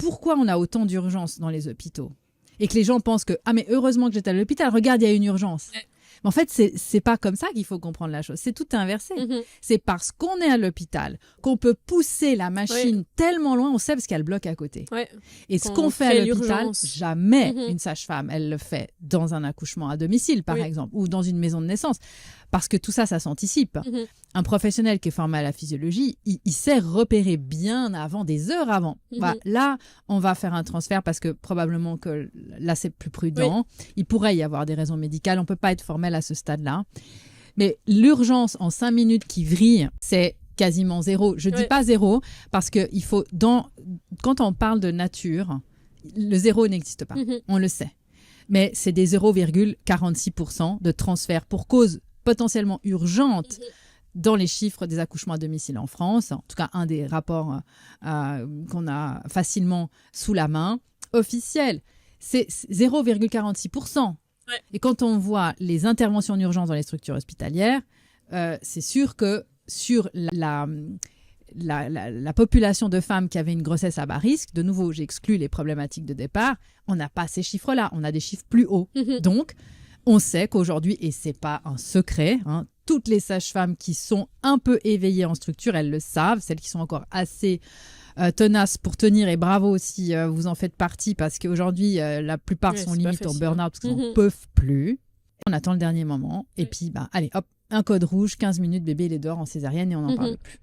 pourquoi on a autant d'urgences dans les hôpitaux et que les gens pensent que « Ah, mais heureusement que j'étais à l'hôpital, regarde, il y a une urgence. » Mais en fait, c'est pas comme ça qu'il faut comprendre la chose. C'est tout inversé. C'est parce qu'on est à l'hôpital qu'on peut pousser la machine tellement loin, on sait parce qu'il y a le bloc à côté. Et ce qu'on fait à l'hôpital, jamais une sage-femme, elle le fait dans un accouchement à domicile, par exemple, ou dans une maison de naissance. Parce que tout ça, ça s'anticipe. Un professionnel qui est formé à la physiologie, il sait repérer bien avant, des heures avant. Là, on va faire un transfert parce que probablement que là, c'est plus prudent. Il pourrait y avoir des raisons médicales. On ne peut pas être formel à ce stade-là. Mais l'urgence en 5 minutes qui vrille, c'est quasiment zéro. Je ne dis pas zéro parce que il faut quand on parle de nature, le zéro n'existe pas. On le sait. Mais c'est des 0,46% de transfert pour cause potentiellement urgente dans les chiffres des accouchements à domicile en France. En tout cas, un des rapports qu'on a facilement sous la main, officiel. C'est 0,46%. Et quand on voit les interventions en urgence dans les structures hospitalières, c'est sûr que sur la population de femmes qui avaient une grossesse à bas risque, de nouveau, j'exclus les problématiques de départ, on n'a pas ces chiffres-là, on a des chiffres plus hauts. Donc, on sait qu'aujourd'hui, et ce n'est pas un secret, toutes les sages-femmes qui sont un peu éveillées en structure, elles le savent, celles qui sont encore assez tenaces pour tenir, et bravo si vous en faites partie, parce qu'aujourd'hui, la plupart sont limite en burn-out parce qu'ils n'en peuvent plus. On attend le dernier moment, et puis, allez, hop, un code rouge, 15 minutes, bébé, il est dehors en césarienne et on n'en parle plus.